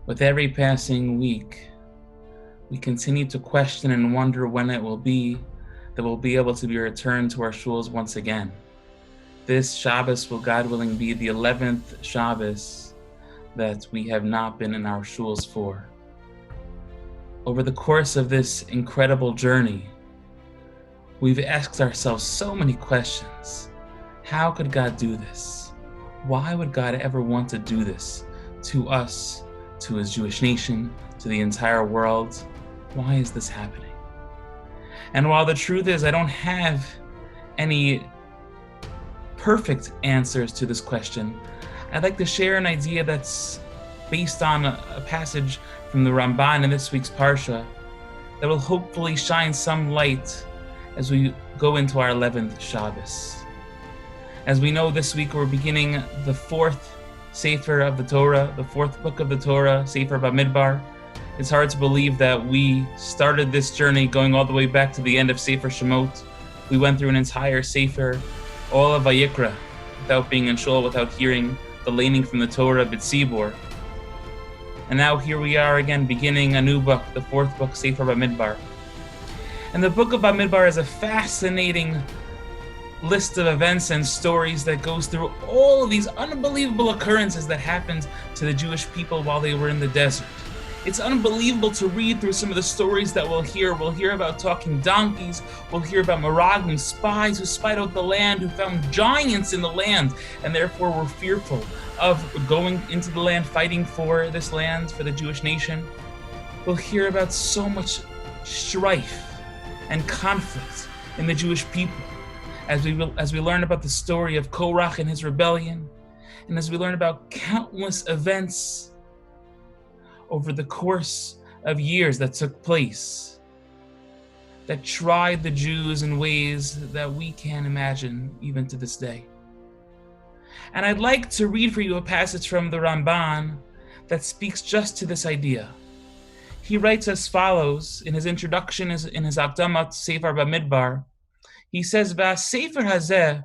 With every passing week, we continue to question and wonder when it will be that we'll be able to be returned to our shuls once again. This Shabbos will, God willing, be the 11th Shabbos that we have not been in our shuls for. Over the course of this incredible journey, we've asked ourselves so many questions. How could God do this? Why would God ever want to do this to us, to His Jewish nation, to the entire world? Why is this happening? And while the truth is, I don't have any perfect answers to this question, I'd like to share an idea that's based on a passage from the Rambam in this week's Parsha that will hopefully shine some light as we go into our 11th Shabbos. As we know, this week we're beginning the fourth Sefer of the Torah, the fourth book of the Torah, Sefer Bamidbar. It's hard to believe that we started this journey going all the way back to the end of Sefer Shemot. We went through an entire Sefer, all of Vayikra, without being in shul, without hearing the laning from the Torah B'tzibur. And now here we are again, beginning a new book, the fourth book, Sefer Bamidbar. And the book of Bamidbar is a fascinating list of events and stories that goes through all of these unbelievable occurrences that happened to the Jewish people while they were in the desert. It's unbelievable to read through some of the stories that we'll hear. We'll hear about talking donkeys. We'll hear about Meraglim, spies who spied out the land, who found giants in the land, and therefore were fearful of going into the land, fighting for this land, for the Jewish nation. We'll hear about so much strife and conflict in the Jewish people, as we learn about the story of Korach and his rebellion, and as we learn about countless events over the course of years that took place that tried the Jews in ways that we can't imagine even to this day. And I'd like to read for you a passage from the Rambam that speaks just to this idea. He writes as follows in his introduction, in his Akdamat Sefer Bamidbar. He says, "V'asefer hazeh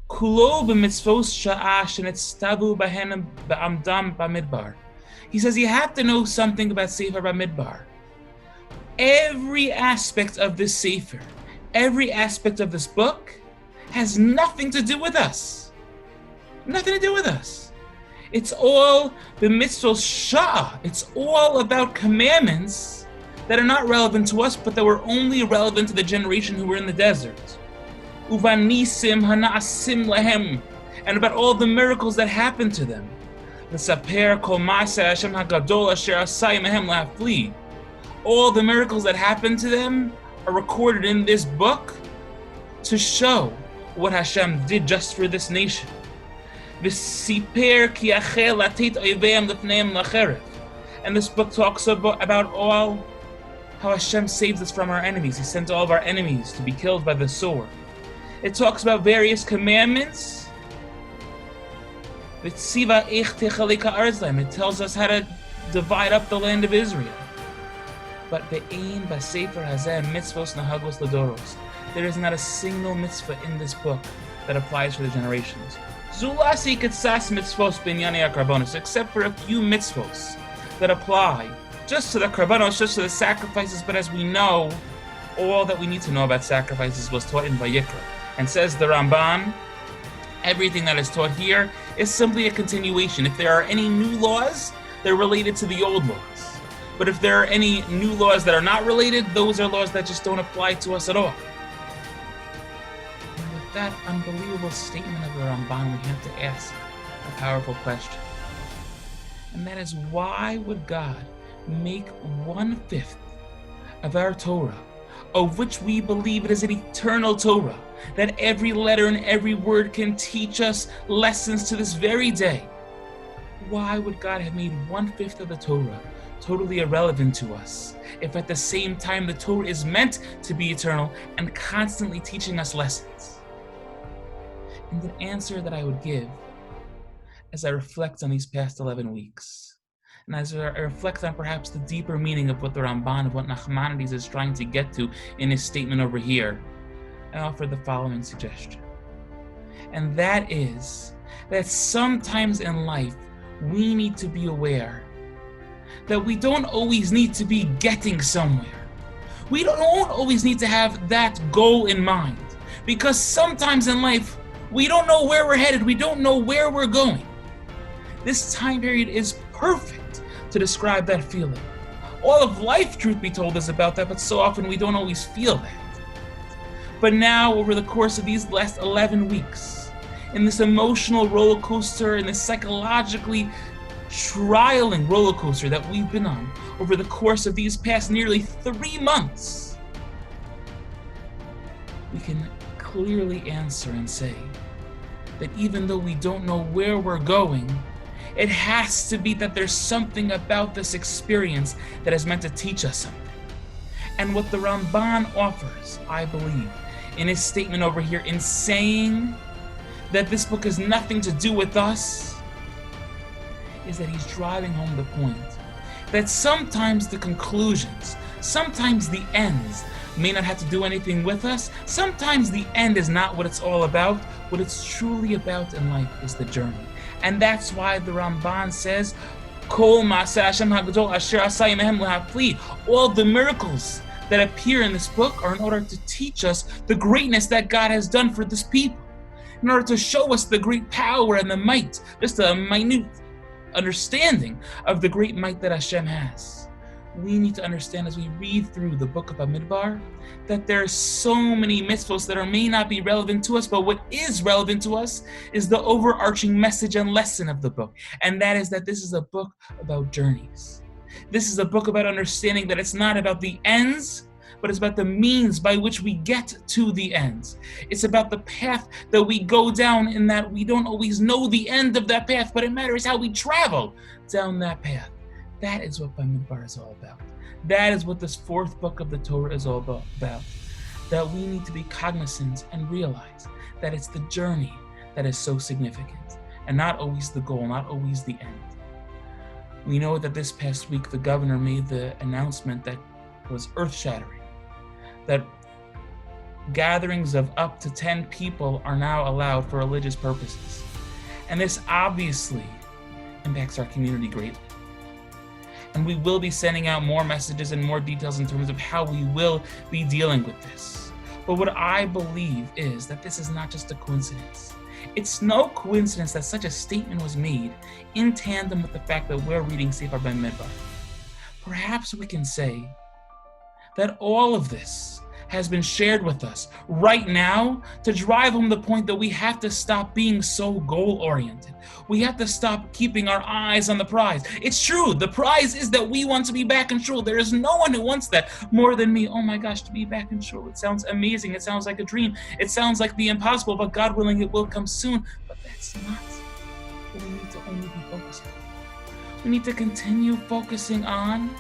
kulo b'mitzvos sha'ah shenitztavu b'hen b'amdam Bamidbar." He says you have to know something about Sefer Bamidbar. Every aspect of this Sefer, every aspect of this book has nothing to do with us. Nothing to do with us. It's all b'mitzvos sha'ah. It's all about commandments that are not relevant to us, but that were only relevant to the generation who were in the desert. Uvanisim hana'asim lahem, and about all the miracles that happened to them. L'saper kol ma'aseh Hashem hagadol asher asai mehem la'hafli. All the miracles that happened to them are recorded in this book to show what Hashem did just for this nation. V'siper ki achel latit oiveim lefneim lacheref. And this book talks about all how Hashem saves us from our enemies. He sent all of our enemies to be killed by the sword. It talks about various commandments. It tells us how to divide up the land of Israel. But there is not a single mitzvah in this book that applies for the generations. Except for a few mitzvahs that apply just to the karbanos, just to the sacrifices. But as we know, all that we need to know about sacrifices was taught in Vayikra. And says the Rambam, everything that is taught here is simply a continuation. If there are any new laws, they're related to the old laws. But if there are any new laws that are not related, those are laws that just don't apply to us at all. And with that unbelievable statement of the Rambam, we have to ask a powerful question. And that is, why would God make 1/5 of our Torah, of which we believe it is an eternal Torah, that every letter and every word can teach us lessons to this very day? Why would God have made 1/5 of the Torah totally irrelevant to us, if at the same time the Torah is meant to be eternal and constantly teaching us lessons? And the answer that I would give as I reflect on these past 11 weeks, and as I reflect on perhaps the deeper meaning of what the Ramban, of what Nachmanides is trying to get to in his statement over here, I offer the following suggestion. And that is that sometimes in life, we need to be aware that we don't always need to be getting somewhere. We don't always need to have that goal in mind, because sometimes in life, we don't know where we're headed. We don't know where we're going. This time period is perfect to describe that feeling. All of life, truth be told, is about that, but so often we don't always feel that. But now, over the course of these last 11 weeks, in this emotional roller coaster, in this psychologically trialing roller coaster that we've been on over the course of these past nearly 3 months, we can clearly answer and say that even though we don't know where we're going, it has to be that there's something about this experience that is meant to teach us something. And what the Rambam offers, I believe, in his statement over here, in saying that this book has nothing to do with us, is that he's driving home the point that sometimes the conclusions, sometimes the ends may not have to do anything with us. Sometimes the end is not what it's all about. What it's truly about in life is the journey. And that's why the Rambam says, Kol Ma'aseh Hashem HaGadol Asher Asa Imehem L'Hafli. All the miracles that appear in this book are in order to teach us the greatness that God has done for this people, in order to show us the great power and the might, just a minute understanding of the great might that Hashem has. We need to understand as we read through the book of Bamidbar that there are so many mitzvos that may not be relevant to us, but what is relevant to us is the overarching message and lesson of the book. And that is that this is a book about journeys. This is a book about understanding that it's not about the ends, but it's about the means by which we get to the ends. It's about the path that we go down, in that we don't always know the end of that path, but it matters how we travel down that path. That is what Bamidbar is all about. That is what this 4th book of the Torah is all about. That we need to be cognizant and realize that it's the journey that is so significant, and not always the goal, not always the end. We know that this past week the governor made the announcement that was earth-shattering, that gatherings of up to 10 people are now allowed for religious purposes. And this obviously impacts our community greatly. And we will be sending out more messages and more details in terms of how we will be dealing with this. But what I believe is that this is not just a coincidence. It's no coincidence that such a statement was made in tandem with the fact that we're reading Sefer Bamidbar. Perhaps we can say that all of this has been shared with us right now to drive home the point that we have to stop being so goal-oriented. We have to stop keeping our eyes on the prize. It's true, the prize is that we want to be back in shul. There is no one who wants that more than me. Oh my gosh, to be back in shul, it sounds amazing. It sounds like a dream. It sounds like the impossible, but God willing, it will come soon. But that's not what we need to only be focusing on. We need to continue focusing on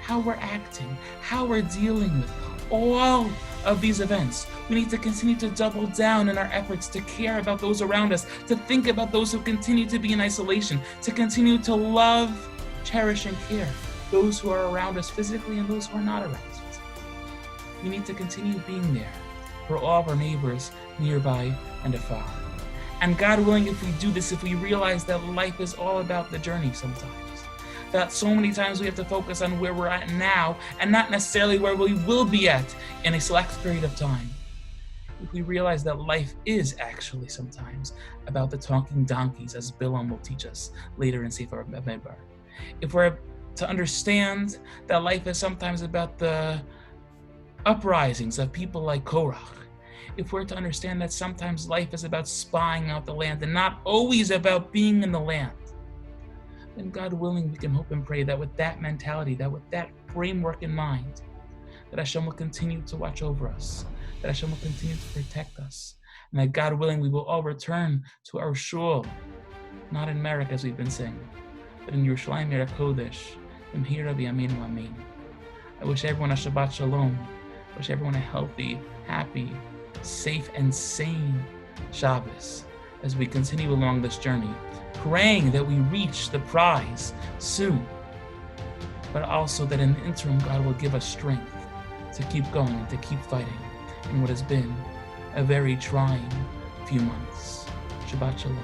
how we're acting, how we're dealing with all of these events. We need to continue to double down in our efforts to care about those around us, to think about those who continue to be in isolation, to continue to love, cherish, and care those who are around us physically and those who are not around us physically. We need to continue being there for all of our neighbors nearby and afar. And God willing, if we do this, if we realize that life is all about the journey sometimes, that so many times we have to focus on where we're at now and not necessarily where we will be at in a select period of time. If we realize that life is actually sometimes about the talking donkeys, as Bilam will teach us later in Sefer Bamidbar. If we're to understand that life is sometimes about the uprisings of people like Korach, if we're to understand that sometimes life is about spying out the land and not always about being in the land, then God willing, we can hope and pray that with that mentality, that with that framework in mind, that Hashem will continue to watch over us, that Hashem will continue to protect us, and that God willing, we will all return to our shul, not in Merek as we've been saying, but in Yerushalayim Yer HaKodesh, B'mehira B'yameinu Amen. I wish everyone a Shabbat Shalom. I wish everyone a healthy, happy, safe, and sane Shabbos as we continue along this journey, praying that we reach the prize soon, but also that in the interim, God will give us strength to keep going and to keep fighting in what has been a very trying few months. Shabbat Shalom.